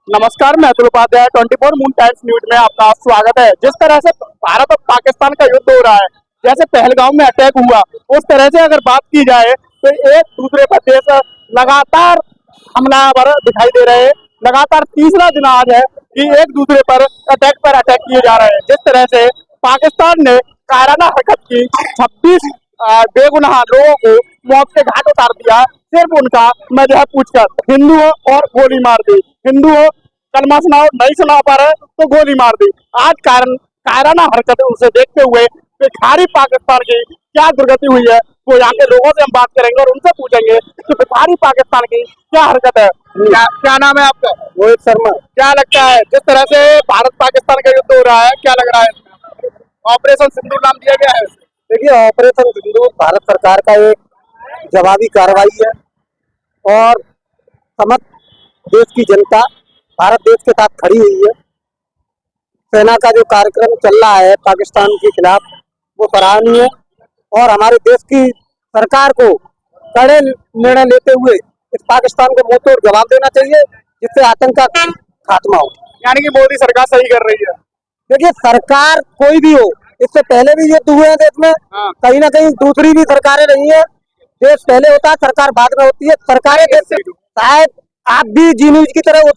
नमस्कार, मैं Atul Upadhyay 24 moon times news में आपका स्वागत है। जिस तरह से भारत और पाकिस्तान का युद्ध हो रहा है, जैसे पहलगाम में अटैक हुआ, उस तरह से अगर बात की जाए तो एक दूसरे पर देश लगातार हमलावर दिखाई दे रहे हैं। लगातार तीसरा दिन आज है कि एक दूसरे पर अटैक किए जा रहे हैं। जिस तरह से पाकिस्तान ने कायराना हरकत की, 26 बेगुनाह लोगों को मौत के घाट उतार दिया, सिर्फ उनका मजहब पूछकर। हिंदुओं और गोली मार दी, हिंदुओं कलमा सुनाओ, नहीं सुना पा रहे तो गोली मार दी। आज कायराना हरकत उसे देखते हुए भिखारी पाकिस्तान की क्या दुर्गति हुई है, वो यहाँ के लोगों से हम बात करेंगे और उनसे पूछेंगे कि भिखारी पाकिस्तान की क्या हरकत है। क्या नाम है आपका? रोहित शर्मा। क्या लगता है जिस तरह से भारत पाकिस्तान का युद्ध हो रहा है, क्या लग रहा है? ऑपरेशन सिंदूर नाम दिया गया है। देखिए, ऑपरेशन सिंदूर भारत सरकार का एक जवाबी कार्रवाई है और समस्त देश की जनता भारत देश के साथ खड़ी हुई है। सेना का जो कार्यक्रम चल रहा है पाकिस्तान के खिलाफ, वो सराहनीय है और हमारे देश की सरकार को कड़े निर्णय लेते हुए इस पाकिस्तान को मुंहतोड़ जवाब देना चाहिए, जिससे आतंक का खात्मा हो। यानी कि मोदी सरकार सही कर रही है। देखिए, सरकार कोई भी हो, इससे पहले भी युद्ध हुए हैं देश में, कहीं ना कहीं दूसरी भी सरकारें रही है। देश पहले होता है, सरकार बाद में होती है। सरकारें देश से शायद आप भी जी न्यूज की तरह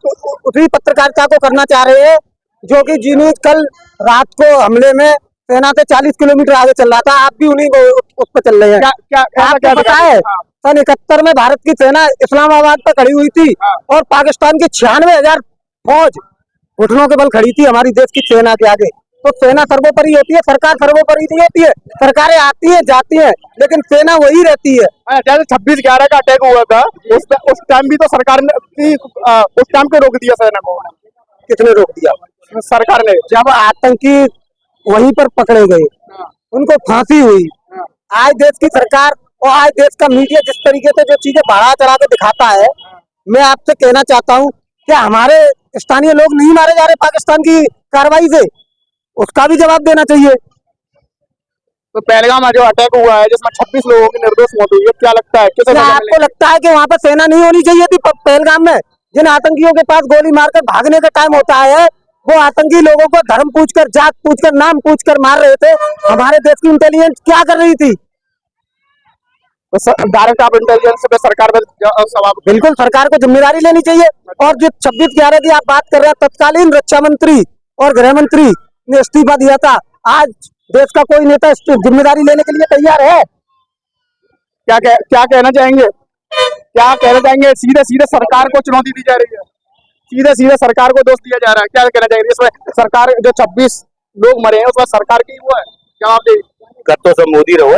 उसी पत्रकारिता को करना चाह रहे हैं, जो कि जी न्यूज कल रात को हमले में सेना से 40 किलोमीटर आगे चल रहा था। आप भी उन्हीं को उस पर चल रहे हैं। आपको पता है, सन 71 में भारत की सेना इस्लामाबाद पर खड़ी हुई थी और पाकिस्तान की 96,000 फौज घुटनों के बल खड़ी थी हमारी देश की सेना के आगे। तो सेना सर्वोपरि होती है, सरकार सर्वोपरि नहीं होती है। सरकारें आती हैं जाती हैं, लेकिन सेना वही रहती है। जैसे 26/11 का अटैक हुआ था, उस टाइम भी तो सरकार ने उस टाइम को रोक दिया सेना को। किसने रोक दिया? सरकार ने। जब आतंकी वहीं पर पकड़े गए, उनको फांसी हुई। आज देश की सरकार और आज देश का मीडिया जिस तरीके से जो चीजें बढ़ा चढ़ा के दिखाता है, मैं आपसे कहना चाहता हूँ कि हमारे स्थानीय लोग नहीं मारे जा रहे पाकिस्तान की कार्रवाई से, उसका भी जवाब देना चाहिए। तो पहलगाम जो अटैक हुआ है, जिसमें 26 लोगों की निर्दोष मौत हुई है, क्या लगता है क्या आपको लगता है कि वहाँ पर सेना नहीं होनी चाहिए थी? पहलगाम में जिन आतंकियों के पास गोली मारकर भागने का टाइम होता है, वो आतंकी लोगों को धर्म पूछकर, जात पूछकर, नाम पूछकर मार रहे थे। हमारे देश की इंटेलिजेंस क्या कर रही थी? डायरेक्ट ऑफ इंटेलिजेंस पे सरकार में सवाल। बिल्कुल सरकार को जिम्मेदारी लेनी चाहिए। और जो 26/11 की आप बात कर रहे हैं, तत्कालीन रक्षा मंत्री और गृह मंत्री ने इस्तीफा दिया था। आज देश का कोई नेता जिम्मेदारी लेने के लिए तैयार है? क्या कहना चाहेंगे? क्या कहना चाहेंगे? सीधे सीधे सरकार को चुनौती दी जा रही है, सीधे सीधे सरकार को दोष दिया जा रहा है। क्या कहना चाहेंगे इसमें? सरकार जो 26 लोग मरे हैं, उसमें सरकार की वो है जवाब दे कर तो सब मोदी रहो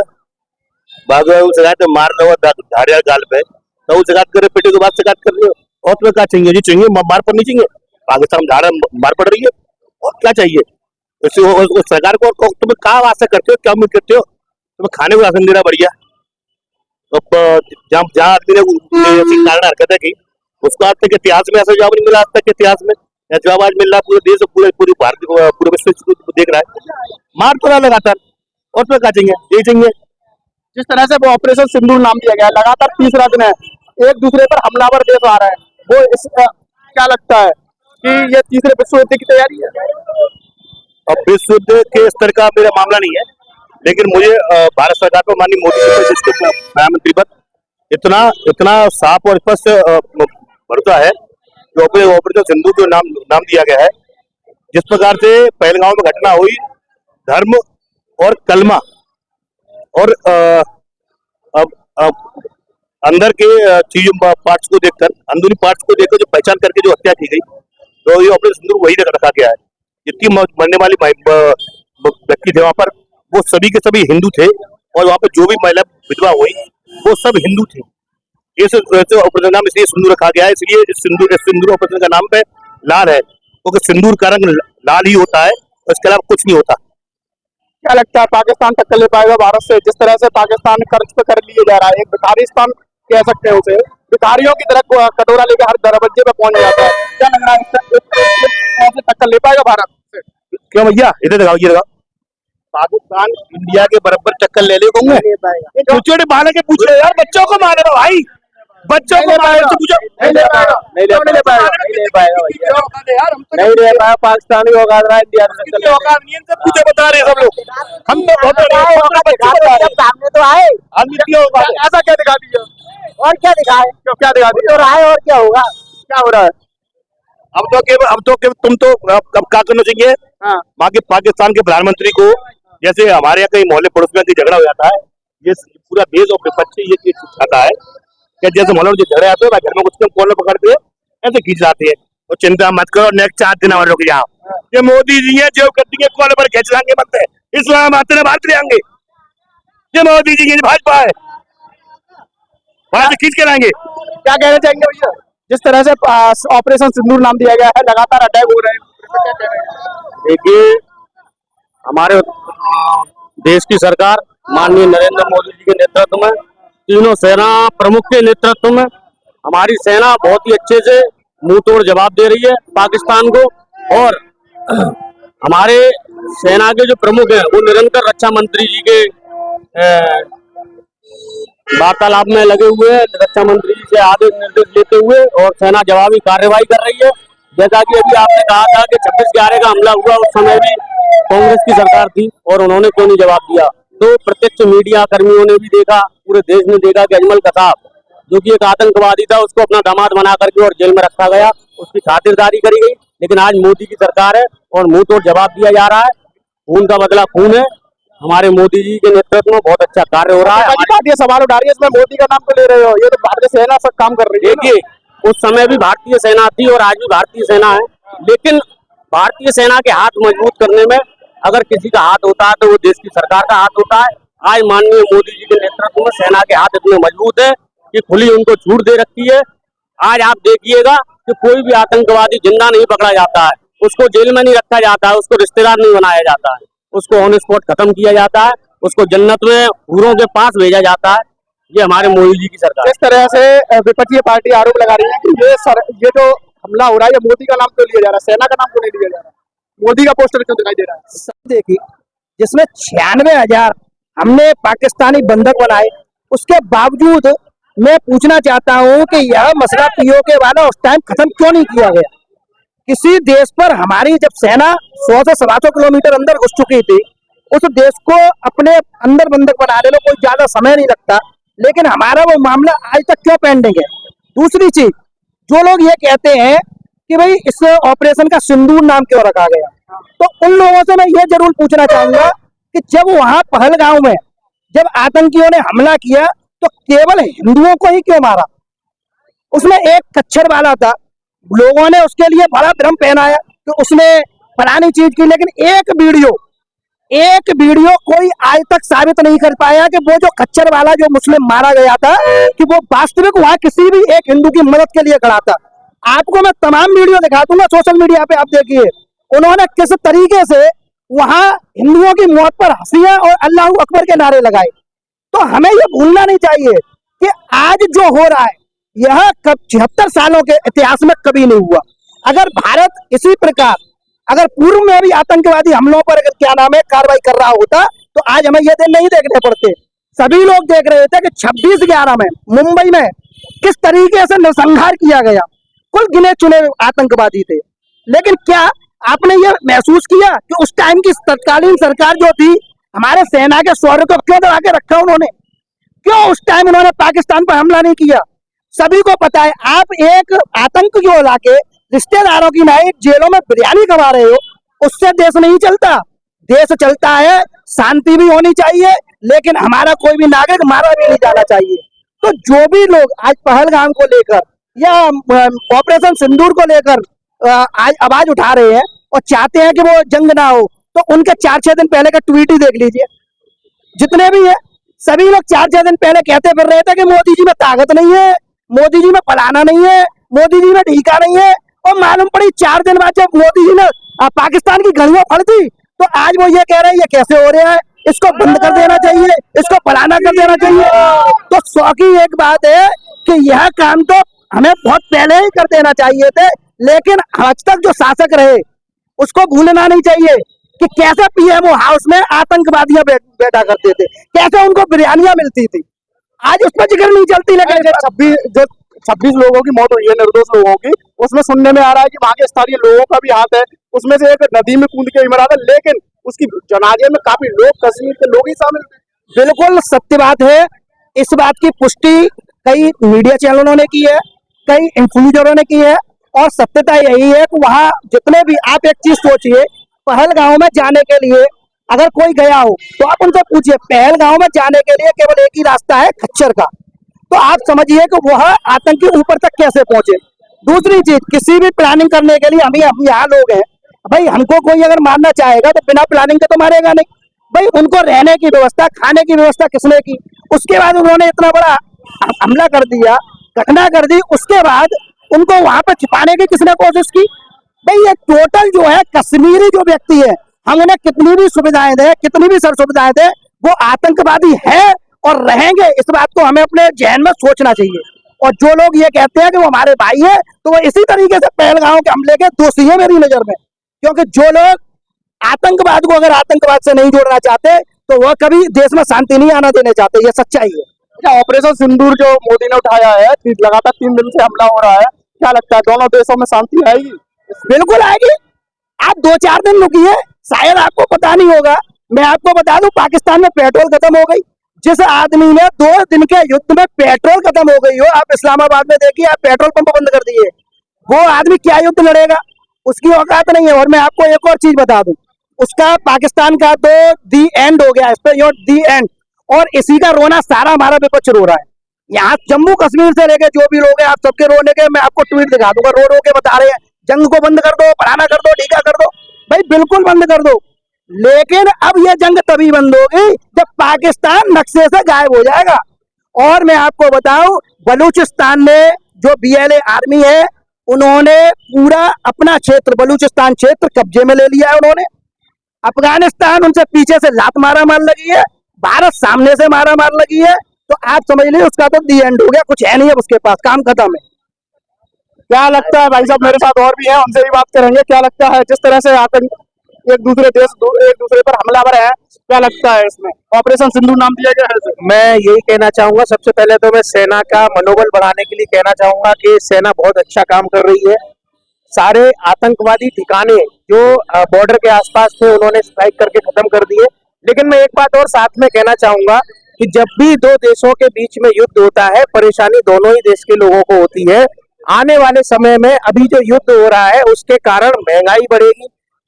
तो मार लो धाड़िया गाल पे, तो उस करे पेटे के बाद शिकायत कर रही हो। और तुम्हें क्या चाहिए? जी चाहिए, मार पर नहीं चाहिए। पाकिस्तान में धाड़ा मार पड़ रही है, और क्या चाहिए? सरकार को तुम्हें क्या आशा करते हो, क्या उम्मीद करते हो? तुम्हें खाने को राशन देना बढ़िया। जहाँ आदमी ने कारण हरकत है की, उसको आज तक इतिहास में ऐसा जवाब नहीं मिला। आज तक इतिहास में जवाब आज मिल रहा, पूरे देश पूरे भारत पूरे विश्व देख रहा है। मार तो रहा लगातार, और तुम्हें क्या चाहिए? यही चाहिए। जिस तरह से वो ऑपरेशन सिंदूर नाम दिया गया, लगातार तीसरा दिन है, एक दूसरे पर हमलावर देश आ रहा है, वो क्या लगता है कि ये तीसरे विश्व युद्ध की तैयारी है? अब विश्व युद्ध के स्तर का मेरा मामला नहीं है, लेकिन मुझे भारत सरकार पर माननीय मोदी जी पर, जिसके प्रधानमंत्री पर इतना साफ और स्पष्ट भरोसा है कि ऑपरेशन सिंदूर जो नाम दिया गया है, जिस प्रकार से पहलगाम में घटना हुई, धर्म और कलमा और अंदर के चीजों पार्ट्स को देखकर, अंदरूनी पार्ट्स को देखकर जो पहचान करके जो हत्या की गई, तो ये ऑपरेशन सिंदूर वही रखा गया है। जितनी मरने वाली व्यक्ति थे वहां पर, वो सभी के सभी हिंदू थे, और वहां पर जो भी महिला विधवा हुई, वो सब हिंदू थे। इस ऑपरेशन का नाम इसलिए सिंदूर रखा गया है, इसलिए इस सिंदूर ऑपरेशन का नाम पे लाल है, क्योंकि सिंदूर का रंग लाल ही होता है, और इसके अलावा कुछ नहीं होता। क्या लगता है पाकिस्तान टक्कर ले पाएगा भारत से? जिस तरह से पाकिस्तान कर्ज पे कर लिए जा रहा है, एक भिखारिस्तान कह सकते हैं उसे, भिखारियों की तरह कटोरा लेकर हर दरवाजे पे पहुंच जाता है। क्या लग रहा है ऐसे टक्कर ले पाएगा भारत से? क्यों भैया, इधर दिखाओ, ये दिखाओ। पाकिस्तान इंडिया के बराबर टक्कर ले लेगा? छोटे छोटे बालक के पूछ रहे यार, बच्चों को मारे भाई, बच्चों को मारो तो पूछो नहीं ले पाएगा, नहीं ले पाएगा भैया, नहीं ले पाएगा। पाकिस्तानी होगा इंडिया कितनी औकात नहीं है, इनसे पूछे बता रहे हैं सब लोग। हम तो बहुत सामने तो आए, आदमी की औकात है। ऐसा क्या दिखा दिया? और क्या दिखाए, क्या दिखा दिया? तो रहा है और क्या होगा। क्या हो रहा है? अब तो तुम तो कब क्या करना चाहिए, हाँ, बाकी पाकिस्तान के प्रधानमंत्री को, जैसे हमारे यहाँ कहीं मोहल्ले पड़ोस में झगड़ा हो जाता है, ये पूरा देश और विपक्ष ये चीज सिखाता है कि जैसे मोहल्ले में झगड़े आते हैं, घर में कुछ कॉलर पकड़ते हैं, ऐसे खींच जाते हैं। और चिंता मत करो, नेक्स्ट 4 दिन हमारे रुक जाओ। ये मोदी जी है जो कर देंगे, कॉलर पर खींच लाएंगे, बनते इस्लाम आते हैं, भारत ले आएंगे। ये मोदी जी की भाजपा है, वहां से खींच के लाएंगे। क्या कहना चाहेंगे भैया? जिस तरह से ऑपरेशन सिंदूर नाम दिया गया है, लगातार अटैक हो रहे हैं, क्या कहना है? देखिए, हमारे देश की सरकार माननीय नरेंद्र मोदी जी के नेतृत्व में, तीनों सेना प्रमुख के नेतृत्व में हमारी सेना बहुत ही अच्छे से मुंह तोड़ जवाब दे रही है पाकिस्तान को। और हमारे सेना के जो प्रमुख हैं वो निरंतर रक्षा मंत्री जी के वार्तालाप में लगे हुए हैं, रक्षा मंत्री जी से आदेश निर्देश लेते हुए, और सेना जवाबी कार्रवाई कर रही है। जैसा कि अभी आपने कहा था कि 26/11 का हमला हुआ, उस समय भी कांग्रेस की सरकार थी और उन्होंने क्यों नहीं जवाब दिया। तो प्रत्यक्ष मीडिया कर्मियों ने भी देखा, पूरे देश ने देखा कि अजमल कसाब जो कि एक आतंकवादी था, उसको अपना दामाद बना करके और जेल में रखा गया, उसकी खातिरदारी करी गई। लेकिन आज मोदी की सरकार है और मुंह तोड़ जवाब दिया जा रहा है। खून का बदला खून है। हमारे मोदी जी के नेतृत्व में बहुत अच्छा कार्य हो रहा है। ये सवाल उठा रही है, इसमें मोदी का नाम तो ले रहे हो, ये तो भारतीय सेना सब काम कर रही है। देखिए, उस समय भी भारतीय सेना थी और आज भी भारतीय सेना है, लेकिन भारतीय सेना के हाथ मजबूत करने में अगर किसी का हाथ होता है तो वो देश की सरकार का हाथ होता है। आज माननीय मोदी जी के नेतृत्व में सेना के हाथ इतने मजबूत है कि खुली उनको छूट दे रखी है। आज आप देखिएगा कि कोई भी आतंकवादी जिंदा नहीं पकड़ा जाता है, उसको जेल में नहीं रखा जाता है, उसको रिश्तेदार नहीं बनाया जाता है, उसको ऑन स्पॉट खत्म किया जाता है, उसको जन्नत में हूरों के पास भेजा जाता है। ये हमारे मोदी जी की सरकार। जिस तरह से विपक्षी पार्टी आरोप लगा रही है कि ये जो हमला हो रहा है, ये मोदी का नाम क्यों लिया जा रहा है, सेना का नाम क्यों नहीं लिया जा रहा है, मोदी का पोस्टर क्यों दिखाई दे रहा है? देखिए, जिसमें 96,000 हमने पाकिस्तानी बंधक बनाए, उसके बावजूद मैं पूछना चाहता हूं कि यह मसला पीओके वाला उस टाइम खत्म क्यों नहीं किया गया। किसी देश पर हमारी जब सेना 100 से 125 किलोमीटर अंदर घुस चुकी थी, उस देश को अपने अंदर बंधक बनाने में कोई ज्यादा समय नहीं लगता, लेकिन हमारा वो मामला आज तक क्यों पेंडिंग है। दूसरी चीज, जो लोग ये कहते हैं कि भाई इस ऑपरेशन का सिंदूर नाम क्यों रखा गया, तो उन लोगों से मैं ये जरूर पूछना चाहूंगा कि जब वहां पहलगांव में जब आतंकियों ने हमला किया तो केवल हिंदुओं को ही क्यों मारा। उसमें एक कच्छर वाला था, लोगों ने उसके लिए बड़ा भ्रम पहनाया कि उसने फलानी चीज की, लेकिन एक वीडियो कोई आज तक साबित नहीं कर पाया कि वो जो कच्चर वाला जो मुस्लिम मारा गया था कि वो वास्तविक वहां किसी भी एक हिंदू की मदद के लिए खड़ा था। आपको मैं तमाम वीडियो दिखा दूंगा सोशल मीडिया पे, आप देखिए उन्होंने किस तरीके से वहां हिंदुओं की मौत पर हंसियां और अल्लाह अकबर के नारे लगाए। तो हमें ये भूलना नहीं चाहिए कि आज जो हो रहा है यह 76 सालों के इतिहास में कभी नहीं हुआ। अगर भारत इसी प्रकार अगर पूर्व में भी आतंकवादी हमलों पर अगर क्या नाम है कार्रवाई कर रहा होता तो आज हमें ये दिन नहीं देखने पड़ते। सभी लोग देख रहे थे कि 26/11 में मुंबई में किस तरीके से नरसंहार किया गया, कुल गिने चुने आतंकवादी थे। लेकिन क्या आपने ये महसूस किया कि उस टाइम की तत्कालीन सरकार जो थी हमारे सेना के शौर्य को क्यों दबा के रखा उन्होंने, क्यों उस टाइम उन्होंने पाकिस्तान पर हमला नहीं किया। सभी को पता है आप एक आतंक जो लाके रिश्तेदारों की नाइट जेलों में बिरयानी खवा रहे हो, उससे देश नहीं चलता। देश चलता है, शांति भी होनी चाहिए, लेकिन हमारा कोई भी नागरिक मारा भी नहीं जाना चाहिए। तो जो भी लोग आज पहलगाम को लेकर या ऑपरेशन सिंदूर को लेकर आज आवाज उठा रहे हैं और चाहते हैं कि वो जंग ना हो, तो उनके 4-6 दिन पहले का ट्वीट ही देख लीजिए। जितने भी हैं सभी लोग 4-6 दिन पहले कहते फिर रहे थे कि मोदी जी में ताकत नहीं है, मोदी जी में फलाना नहीं है, मोदी जी में ढीका नहीं है, और मालूम पड़ी 4 दिन बाद जब मोदी जी ने पाकिस्तान की घड़ियां फड़ दी तो आज वो ये कह रहे हैं ये कैसे हो रहा है, इसको बंद कर देना चाहिए, इसको फलाना कर देना चाहिए। तो सौ की एक बात है कि यह काम तो हमें बहुत पहले ही कर देना चाहिए थे, लेकिन आज तक जो शासक रहे उसको भूलना नहीं चाहिए कि कैसे पीएमओ हाउस में आतंकवादियां बैठा करते थे, कैसे उनको बिरयानियां मिलती थी। आज उस पर जिक्र नहीं चलती। लेकिन 26 26 लोगों की मौत हुई है, निर्दोष लोगों की। उसमें सुनने में आ रहा है कि वहां के स्थानीय लोगों का भी हाथ है, उसमें से एक नदी में कूद के भी मरा था, लेकिन उसकी जनाजे में काफी लोग, कश्मीर के लोग ही शामिल थे। बिल्कुल सत्य बात है। इस बात की पुष्टि कई मीडिया चैनलों ने की है, कई इन्फ्लुएंसरों ने की है, और सत्यता यही है कि वहां जितने भी, आप एक चीज सोचिए, पहलगांव में जाने के लिए अगर कोई गया हो तो आप उनसे पूछिए, पहलगांव में जाने के लिए केवल एक ही रास्ता है, खच्चर का। तो आप समझिए कि वह आतंकी ऊपर तक कैसे पहुंचे। दूसरी चीज, किसी भी प्लानिंग करने के लिए, हम यहाँ लोग हैं भाई, हमको कोई अगर मारना चाहेगा तो बिना प्लानिंग के तो मारेगा नहीं भाई। उनको रहने की व्यवस्था, खाने की व्यवस्था किसने की? उसके बाद उन्होंने इतना बड़ा हमला कर दिया, घटना कर दी, उसके बाद उनको वहां पर छिपाने की किसने कोशिश की? भाई ये टोटल जो है कश्मीरी जो व्यक्ति है, हम उन्हें कितनी भी सुविधाएं दें, कितनी भी सर सुविधाएं दें, वो आतंकवादी है और रहेंगे। इस बात को हमें अपने जहन में सोचना चाहिए। और जो लोग ये कहते हैं कि वो हमारे भाई है, तो वो इसी तरीके से पहलगांव के हमले के दोषी है मेरी नजर में। क्योंकि जो लोग आतंकवाद को अगर आतंकवाद से नहीं जोड़ना चाहते, तो वह कभी देश में शांति नहीं आना देने चाहते, ये सच्चाई है। अच्छा, ऑपरेशन सिंदूर जो मोदी ने उठाया है, लगातार 3 दिन से हमला हो रहा है, क्या लगता है दोनों देशों में शांति आएगी? बिल्कुल आएगी। आप 2-4 दिन रुकिए, शायद आपको पता नहीं होगा। मैं आपको बता दूं, पाकिस्तान में पेट्रोल खत्म हो गई। जिस आदमी ने 2 दिन के युद्ध में पेट्रोल खत्म हो गई हो, आप इस्लामाबाद में देखिए, आप पेट्रोल पंप बंद कर दिए, वो आदमी क्या युद्ध लड़ेगा? उसकी औकात नहीं है। और मैं आपको एक और चीज बता दूं, उसका पाकिस्तान का तो दी एंड हो गया, इस पे योर दी एंड। और इसी का रोना सारा हमारा विपक्ष रो रहा है। यहाँ जम्मू कश्मीर से लेके जो भी लोग हैं, आप सबके रोने के मैं आपको ट्वीट दिखा दूंगा, रो रो के बता रहे हैं जंग को बंद कर दो, फलाना कर दो, टीका कर दो। भाई बिल्कुल बंद कर दो, लेकिन अब ये जंग तभी बंद होगी जब पाकिस्तान नक्शे से गायब हो जाएगा। और मैं आपको बताऊं, बलूचिस्तान में जो BLA आर्मी है, उन्होंने पूरा अपना क्षेत्र, बलूचिस्तान क्षेत्र कब्जे में ले लिया है उन्होंने। अफगानिस्तान उनसे पीछे से लात मारा मार लगी है, भारत सामने से मारा मार लगी है। तो आप समझ लीजिए उसका तो दी एंड हो गया, कुछ है नहीं है उसके पास, काम खत्म है। क्या लगता है भाई साहब, मेरे साथ और भी हैं, उनसे भी बात करेंगे। क्या लगता है जिस तरह से आतंक एक दूसरे पर हमलावर है, क्या लगता है इसमें ऑपरेशन सिंदूर नाम दिया गया है? मैं यही कहना चाहूंगा, सबसे पहले तो मैं सेना का मनोबल बढ़ाने के लिए कहना चाहूंगा कि सेना बहुत अच्छा काम कर रही है। सारे आतंकवादी ठिकाने जो बॉर्डर के आसपास थे, उन्होंने स्ट्राइक करके खत्म कर दिए। लेकिन मैं एक बात और साथ में कहना चाहूंगा कि जब भी 2 देशों के बीच में युद्ध होता है, परेशानी दोनों ही देश के लोगों को होती है। आने वाले समय में अभी जो युद्ध हो रहा है, उसके कारण महंगाई बढ़ेगी।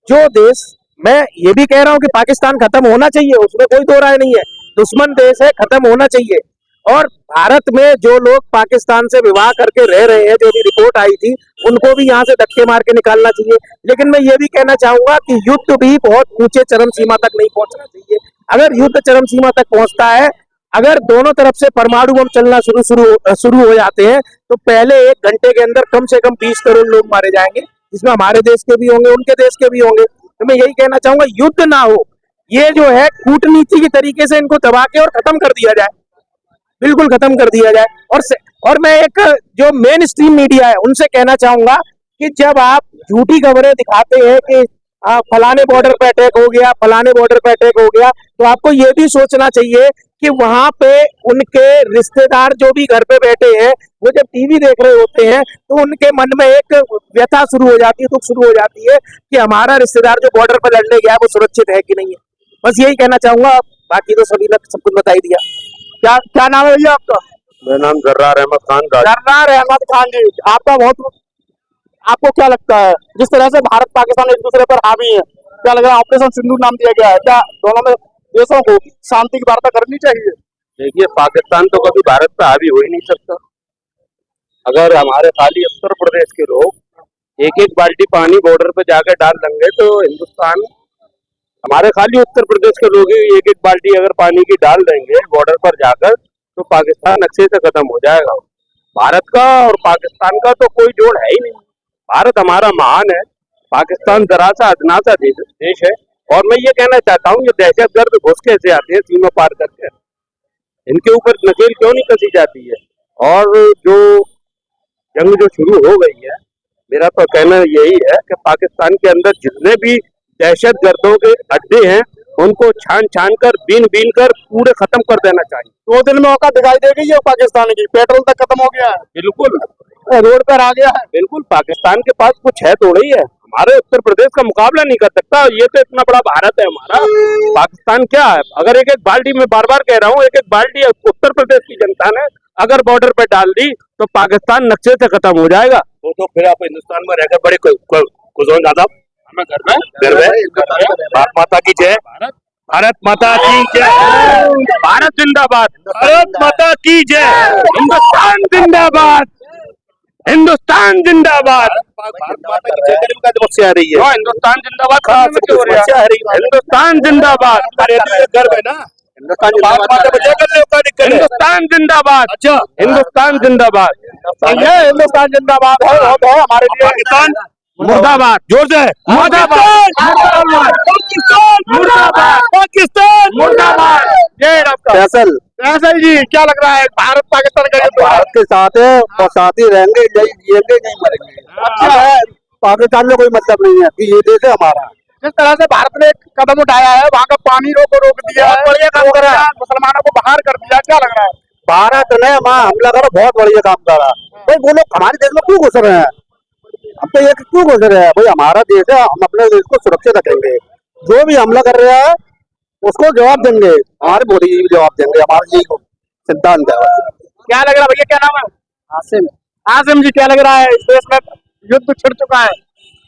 जो देश, मैं ये भी कह रहा हूं कि पाकिस्तान खत्म होना चाहिए, उसमें कोई दो राय नहीं है, दुश्मन देश है, खत्म होना चाहिए। और भारत में जो लोग पाकिस्तान से विवाह करके रह रहे हैं, जो भी रिपोर्ट आई थी, उनको भी यहाँ से धक्के मार के निकालना चाहिए। लेकिन मैं ये भी कहना चाहूंगा कि युद्ध भी बहुत ऊंचे चरम सीमा तक नहीं पहुंचना चाहिए। अगर युद्ध चरम सीमा तक पहुंचता है, अगर दोनों तरफ से परमाणु बम चलना शुरू हो जाते हैं, तो पहले 1 घंटे के अंदर कम से कम 20 करोड़ लोग मारे जाएंगे, जिसमें हमारे देश के भी होंगे, उनके देश के भी होंगे। तो मैं यही कहना चाहूंगा, युद्ध ना हो, ये जो है कूटनीति की तरीके से इनको दबा के और खत्म कर दिया जाए, बिल्कुल खत्म कर दिया जाए। और मैं एक जो मेन स्ट्रीम मीडिया है, उनसे कहना चाहूंगा कि जब आप झूठी खबरें दिखाते हैं कि फलाने बॉर्डर पे अटैक हो गया, फलाने बॉर्डर पे अटैक हो गया, तो आपको ये भी सोचना चाहिए कि वहां पे उनके रिश्तेदार जो भी घर पे बैठे हैं, वो जब टीवी देख रहे होते हैं, तो उनके मन में एक व्यथा शुरू हो जाती है, दुख शुरू हो जाती है कि हमारा रिश्तेदार जो बॉर्डर पर लड़ने गया है, वो सुरक्षित है कि नहीं है। बस यही कहना चाहूंगा, बाकी तो सभी ने सब कुछ बता ही दिया। क्या नाम है भैया आपका? मेरा नाम जर्रार अहमद खान। जर्रार अहमद खान जी, आपको क्या लगता है जिस तरह से भारत पाकिस्तान एक दूसरे पर हावी है, क्या लग रहा है ऑपरेशन सिंदूर नाम दिया गया है, क्या दोनों में देशों को शांति की वार्ता करनी चाहिए? देखिए, पाकिस्तान तो कभी भारत पे हावी हो ही नहीं सकता। अगर हमारे खाली उत्तर प्रदेश के लोग एक बाल्टी पानी बॉर्डर पे जाकर डाल देंगे, तो हिंदुस्तान, हमारे खाली उत्तर प्रदेश के लोग ही एक बाल्टी अगर पानी की डाल देंगे बॉर्डर पर जाकर, तो पाकिस्तान अक्षय से खत्म हो जाएगा। भारत का और पाकिस्तान का तो कोई जोड़ है ही नहीं। भारत हमारा महान है, पाकिस्तान जरा सा अदना सा देश है। और मैं ये कहना चाहता हूँ, ये दहशतगर्द घुस कैसे आते हैं सीमा पार करके, इनके ऊपर नकेल क्यों नहीं कसी जाती है? और जो जंग जो शुरू हो गई है, मेरा तो कहना यही है कि पाकिस्तान के अंदर जितने भी दहशतगर्दों के अड्डे हैं, उनको छान छान कर बीन बीन कर पूरे खत्म कर देना चाहिए। 2 दिन में औकात दिखाई देगी ये पाकिस्तान की, पेट्रोल तक खत्म हो गया है, बिल्कुल रोड पर आ गया है। बिल्कुल, पाकिस्तान के पास कुछ है थोड़ा ही है, हमारे उत्तर प्रदेश का मुकाबला नहीं कर सकता। ये तो इतना बड़ा भारत है हमारा, पाकिस्तान क्या है? अगर एक एक बाल्टी, में बार बार कह रहा हूँ, एक एक बाल्टी उत्तर प्रदेश की जनता ने अगर बॉर्डर पे डाल दी तो पाकिस्तान नक्शे से खत्म हो जाएगा। तो फिर आप हिंदुस्तान में रहकर बड़े खुश हो ज्यादा। हमें घर में भारत माता की जय, भारत माता की जय, भारत जिंदाबाद, भारत माता की जय, हिंदुस्तान जिंदाबाद, हिंदुस्तान जिंदाबाद। भारत माता की जय का समस्या आ रही है, हिंदुस्तान जिंदाबाद, हिंदुस्तान जिंदाबाद, गर्व है ना, हिंदुस्तान जिंदाबाद। अच्छा, हिंदुस्तान जिंदाबाद, हिंदुस्तान जिंदाबाद है हमारे लिए। पाकिस्तान मुर्दाबाद, जोर से मुर्दाबाद, मुर्दाबाद, पाकिस्तान मुर्दाबाद। जय फैसल जी, क्या लग रहा है भारत पाकिस्तान का युद्ध? भारत के साथ है और साथ ही रहेंगे, जिएंगे नहीं मरेंगे। अच्छा, पाकिस्तान में कोई मतलब नहीं है कि ये देश है हमारा। जिस तरह से भारत ने एक कदम उठाया है, वहाँ का पानी रोक दिया है, बढ़िया काम करा है। मुसलमानों को बाहर कर दिया, क्या लग रहा है? भारत ने वहाँ हमला करा, बहुत बढ़िया काम करा। भाई वो लोग हमारे देश में क्यों घुस रहे हैं? हम तो ये क्यों घुस रहे हैं? भाई हमारा देश है, हम अपने देश को सुरक्षित रखेंगे। जो भी हमला कर रहा है उसको जवाब देंगे, हमारे मोदी जी भी जवाब देंगे, हमारा यही सिद्धांत है। क्या लग रहा है भैया, क्या नाम है? आसिम। आसिम जी, क्या लग रहा है इस देश में युद्ध छिड़ चुका है?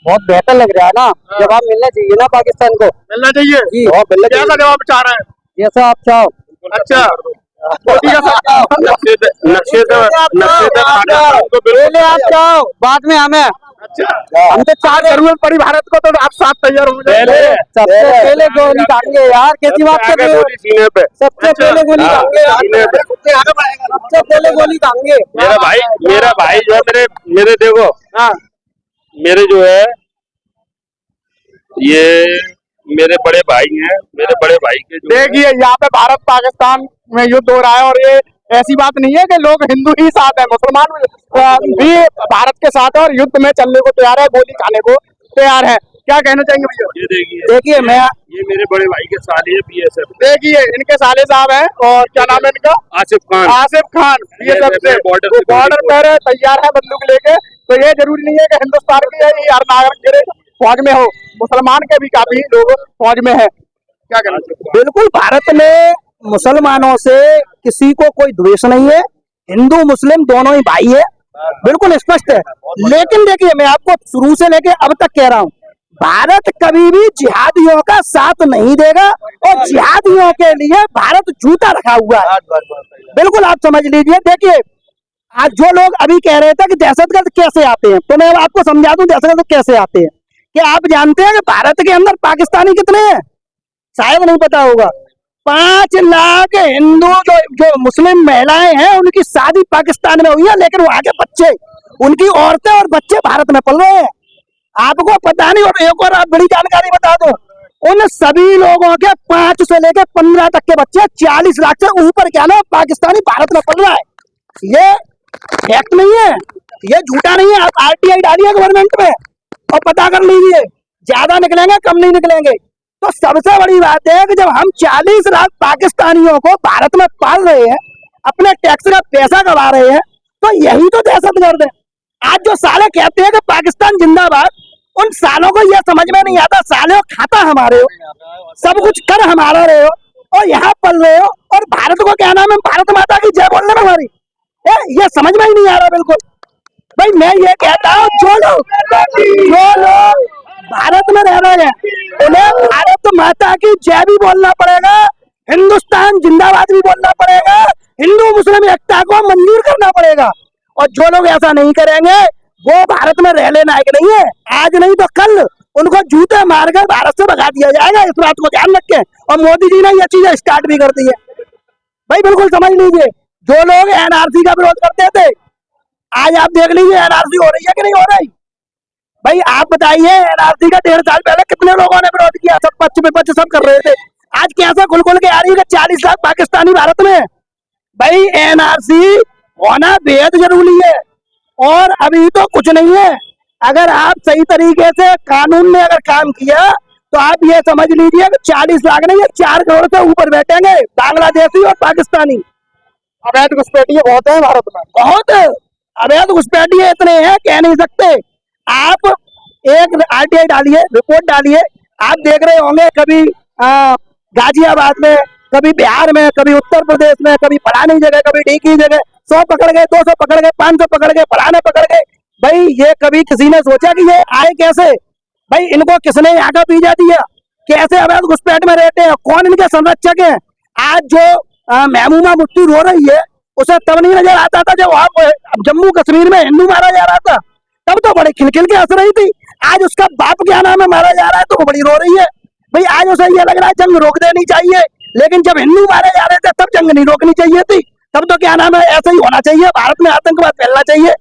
बहुत बेहतर लग रहा है ना, जवाब मिलना चाहिए ना पाकिस्तान को। मिलना चाहिए जी, जवाब मिलना चाहिए। कैसा जवाब चाह रहे हैं? जैसा आप चाहो। अच्छा, मोदी का नक्शे से पहले आप चाहो, बाद में हमें। अच्छा, हम तो चाह रहे जरूरत पड़ी भारत को तो आप साथ तैयार हो जाए। सबसे पहले गोली खाएंगे यार, कैसी बात कर रहे हो? सीने पे सबसे पहले गोली खाएंगे, सबसे पहले गोली खाएंगे। मेरा भाई जो है, मेरे देखो, हाँ, मेरे जो है ये मेरे बड़े भाई हैं, मेरे बड़े भाई के देखिए यहाँ पे भारत पाकिस्तान में युद्ध हो रहा है और ये ऐसी बात नहीं है कि लोग हिंदू ही साथ है, मुसलमान भी भारत के साथ है और युद्ध में चलने को तैयार है, गोली खाने को तैयार है। क्या कहना चाहेंगे भैया? ये देखिए मैं, ये मेरे बड़े भाई के साले BSF। देखिए इनके साले साहब हैं और क्या नाम है इनका? आसिफ खान। आसिफ खान BSF से बॉर्डर पर तैयार है बंदूक लेके। तो ये जरूरी नहीं है कि हिंदुस्तान की हर नागरिक फौज में हो, मुसलमान के भी काफी लोग फौज में है। क्या कहना? बिल्कुल भारत में मुसलमानों से किसी को कोई द्वेष नहीं है, हिंदू मुस्लिम दोनों ही भाई है, बिल्कुल स्पष्ट है। लेकिन देखिए मैं आपको शुरू से लेके अब तक कह रहा हूँ, भारत कभी भी जिहादियों का साथ नहीं देगा और जिहादियों के लिए भारत जूता रखा हुआ है, बिल्कुल आप समझ लीजिए। देखिए आज जो लोग अभी कह रहे थे कि दहशतगर्द कैसे आते हैं, तो मैं आपको समझा दूं दहशतगर्द कैसे आते हैं। कि आप जानते हैं कि भारत के अंदर पाकिस्तानी कितने हैं? शायद नहीं पता होगा। 5 लाख हिंदू जो मुस्लिम महिलाएं हैं उनकी शादी पाकिस्तान में हुई है, लेकिन वहां के बच्चे, उनकी औरतें और बच्चे भारत में पल रहे हैं। आपको पता नहीं। और एक और आप बड़ी जानकारी बता दो, उन सभी लोगों के 5 से लेकर 15 तक के बच्चे 40 लाख से ऊपर क्या ना पाकिस्तानी भारत में पल रहा है। ये फैक्ट नहीं है, ये झूठा नहीं है। आप RTI डालिए गवर्नमेंट में और पता कर लीजिए, ज्यादा निकलेंगे कम नहीं निकलेंगे। तो सबसे बड़ी बात है कि जब हम 40 लाख पाकिस्तानियों को भारत में पाल रहे हैं, अपने टैक्स का पैसा कमा रहे हैं, तो यही तो दहशतगर्द है। आज जो साले कहते हैं कि पाकिस्तान जिंदाबाद, उन सालों को यह समझ में नहीं आता, साले खाता हमारे हो, सब कुछ कर हमारा रहे हो और यहाँ पल रहे हो और भारत को क्या नाम है, भारत माता की जय बोलने में हमारी ये समझ में ही नहीं आ रहा। बिल्कुल भाई मैं ये कहता हूँ, जो लोग भारत में रह रहे हैं उन्हें भारत माता की जय भी बोलना पड़ेगा, हिंदुस्तान जिंदाबाद भी बोलना पड़ेगा, हिंदू मुस्लिम एकता को मंजूर करना पड़ेगा। और जो लोग ऐसा नहीं करेंगे वो भारत में रहने लायक नहीं है। आज नहीं तो कल उनको जूते मारकर भारत से भगा दिया जाएगा, इस बात को ध्यान रखें। और मोदी जी ने ये चीजें स्टार्ट भी कर दी है भाई, बिल्कुल समझ लीजिए। जो लोग NRC का विरोध करते थे, आज आप देख लीजिए NRC हो रही है कि नहीं हो रही। भाई आप बताइए, NRC का 1.5 साल पहले कितने लोगों ने विरोध किया, सब पक्ष विपक्ष सब कर रहे थे। आज कैसा खुल खुल के आ रही है कि 40 लाख पाकिस्तानी भारत में। भाई NRC होना बेहद जरूरी है और अभी तो कुछ नहीं है। अगर आप सही तरीके से कानून में अगर काम किया तो आप ये समझ लीजिए कि 40 लाख नहीं, 4 करोड़ से ऊपर बैठेंगे बांग्लादेशी और पाकिस्तानी। अवैध घुसपैठिए बहुत है भारत में। बहुत अवैध घुसपैठिए इतने हैं, कह नहीं सकते। आप एक RTI डालिए, रिपोर्ट डालिए, आप देख रहे होंगे कभी गाजियाबाद में, कभी बिहार में, कभी उत्तर प्रदेश में, कभी फलानी जगह, कभी ढीकी जगह 100 पकड़ गए, 200 पकड़ गए, 500 पकड़ गए, फलाने पकड़ गए। भाई ये कभी किसी ने सोचा कि ये आए कैसे? भाई इनको किसने यहाँ का वीजा दिया? कैसे अवैध घुसपैठ में रहते हैं? कौन इनके संरक्षक हैं? आज जो महबूबा मुफ्ती रो रही है, उसे तब नहीं नजर आता था जब वहां जम्मू कश्मीर में हिंदू मारा जा रहा था, तब तो बड़े खिलखिल के हंस रही थी। आज उसका बाप क्या नाम है मारा जा रहा है तो वो बड़ी रो रही है। भाई आज उसे ये लग रहा है जंग रोक देनी चाहिए, लेकिन जब हिंदू मारे जा रहे थे तब जंग नहीं रोकनी चाहिए थी। तब तो क्या नाम है, ऐसा ही होना चाहिए, भारत में आतंकवाद फैलना चाहिए।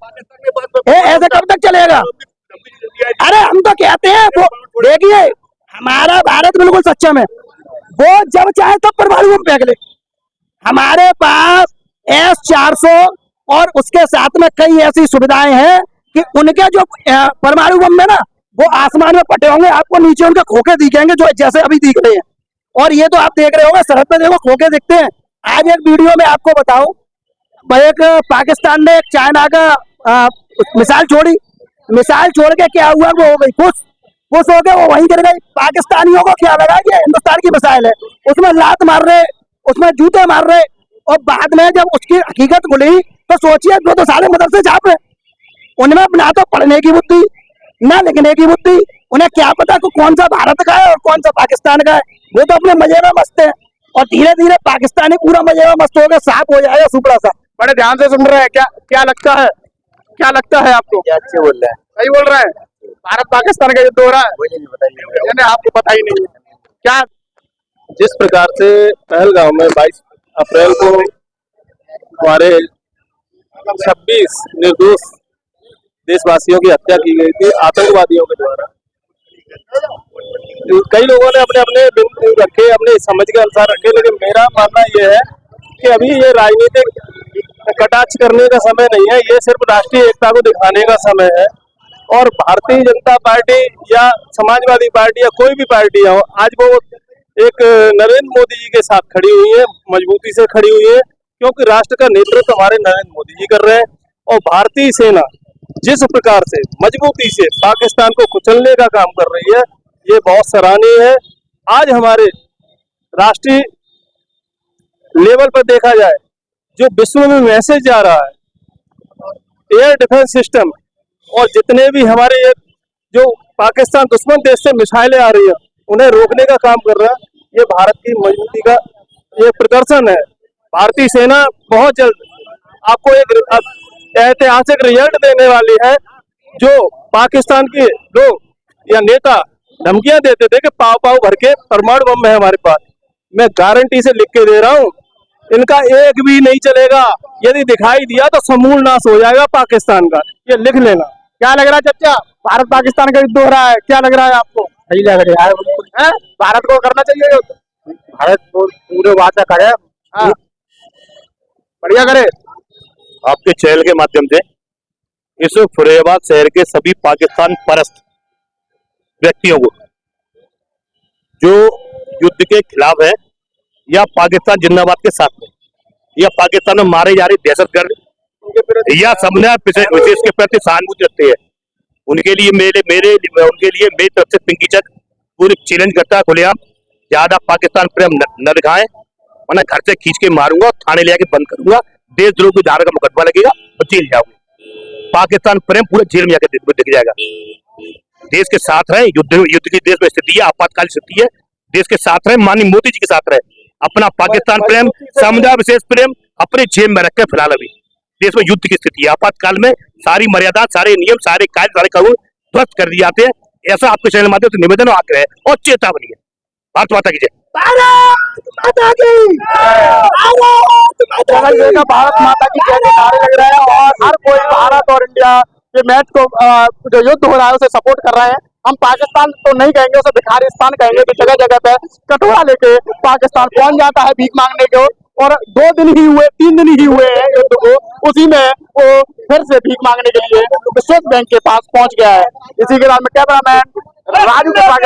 ऐसे कब तक चलेगा? अरे हम तो कहते हैं, वो देखिए हमारा भारत बिल्कुल सक्षम है, वो जब चाहे तब परमाणु बम फेंक ले। हमारे पास S-400 और उसके साथ में कई ऐसी सुविधाएं हैं कि उनके जो परमाणु बम में ना, वो आसमान में फटे होंगे, आपको नीचे उनके खोखे दिखेंगे जो जैसे अभी दिख रहे हैं। और ये तो आप देख रहे होंगे सरहद पे देखो खोखे दिखते हैं। आज एक वीडियो में आपको बताऊं, एक पाकिस्तान ने एक चाइना का मिसाइल छोड़ी, मिसाइल छोड़ के क्या हुआ, वो हो गई खुश हो गए, वो वहीं गिर गई। पाकिस्तानियों को क्या लगा कि हिंदुस्तान की मिसाइल है, उसमें लात मार रहे, उसमें जूते मार रहे, और बाद में जब उसकी हकीकत खुली तो सोचिए वो तो सारे मदरसे छाप रहे, उनमें ना तो पढ़ने की बुद्धि ना लिखने की बुद्धि, उन्हें क्या पता कि कौन सा भारत का है और कौन सा पाकिस्तान का है। वो तो अपने मजे में मस्त है, और धीरे धीरे पाकिस्तानी पूरा मजे में मस्त हो गया, साफ हो जाएगा सुपड़ा सा। बड़े ध्यान से सुन रहे हैं, क्या लगता है, क्या लगता है आपको? क्या अच्छे बोल रहे हैं, सही बोल रहे हैं? भारत पाकिस्तान का युद्ध हो रहा है, यानी आपको पता ही नहीं है क्या? जिस प्रकार से पहलगांव में 22 अप्रैल को हमारे 26 निर्दोष देशवासियों की हत्या की गई थी आतंकवादियों के द्वारा, कई लोगों ने अपने अपने बिंदु रखे, अपने समझ के अनुसार रखे, लेकिन मेरा मानना यह है कि अभी ये राजनीतिक कटाक्ष करने का समय नहीं है, ये सिर्फ राष्ट्रीय एकता को दिखाने का समय है। और भारतीय जनता पार्टी या समाजवादी पार्टी या कोई भी पार्टी हो, आज वो एक नरेंद्र मोदी जी के साथ खड़ी हुई है, मजबूती से खड़ी हुई है, क्योंकि राष्ट्र का नेतृत्व हमारे नरेंद्र मोदी जी कर रहे हैं। और भारतीय सेना जिस प्रकार से मजबूती से पाकिस्तान को कुचलने का काम कर रही है, ये बहुत सराहनीय है। आज हमारे राष्ट्रीय लेवल पर देखा जाए, जो विश्व में मैसेज जा रहा है, एयर डिफेंस सिस्टम और जितने भी हमारे जो पाकिस्तान दुश्मन देश से मिसाइलें आ रही है, उन्हें रोकने का काम कर रहा है, ये भारत की मजबूती का ये प्रदर्शन है। भारतीय सेना बहुत जल्द आपको एक ऐतिहासिक रिजल्ट देने वाली है। जो पाकिस्तान के लोग या नेता धमकियां देते थे कि पाव पाव भर के परमाणु बम है हमारे पास, मैं गारंटी से लिख के दे रहा हूं, इनका एक भी नहीं चलेगा। यदि दिखाई दिया तो समूल नाश हो जाएगा पाकिस्तान का, ये लिख लेना। क्या लग रहा है चचा, भारत पाकिस्तान का युद्ध हो रहा है, क्या लग रहा है आपको? सही लग रहा है, भारत को करना चाहिए युद्ध? भारत को पूरे वाचा करे, हाँ, बढ़िया करे। आपके चैनल के माध्यम से इस फुरेबाद शहर के सभी पाकिस्तान परस्त व्यक्तियों को जो युद्ध के खिलाफ है या पाकिस्तान जिंदाबाद के साथ में या पाकिस्तान में मारे जा रहे दहशतगर्द या सबने विशेष के प्रति सहानुभूति रखते हैं, उनके लिए उनके लिए मेरी तरफ से पिंकी चक पूरी चैलेंज करता है खुलेआम, ज्यादा पाकिस्तान प्रेम न दिखाएं, वरना घर से खींच के मारूंगा, थाने ले आके बंद करूंगा, देशद्रोह की धारा का मुकदमा लगेगा और जेल जाओगे। पाकिस्तान प्रेम पूरे जेल में जाकर दिख जाएगा। देश के साथ रहे, युद्ध की देश में स्थिति है, आपातकालीन स्थिति है, देश के साथ रहे, माननीय मोदी जी के साथ रहे, अपना पाकिस्तान प्रेम, समुदाय विशेष प्रेम अपने जेब में रखकर फिलहाल अभी देश में युद्ध की स्थिति है, आपातकाल में सारी मर्यादा, सारे नियम, सारे कायदे, सारे कानून ध्वस्त कर दिए जाते हैं। ऐसा आपके चैनल माध्यम से निवेदन और आग्रह है और चेतावनी है। भारत माता की जय। भारत माता की जय के नारे लग रहे हैं और हर कोई भारत और इंडिया के मैच को जो युद्ध हो रहा है उसे सपोर्ट कर रहे हैं। हम पाकिस्तान तो नहीं कहेंगे, उसे भिखारिस्तान कहेंगे, तो जगह जगह पे कटोरा लेके पाकिस्तान पहुंच जाता है भीख मांगने को, और 2 दिन ही हुए, 3 दिन ही हुए हैं युद्ध को, उसी में वो फिर से भीख मांगने के लिए विश्व बैंक के पास पहुंच गया है। इसी के बाद में कैमरामैन राजू के साथ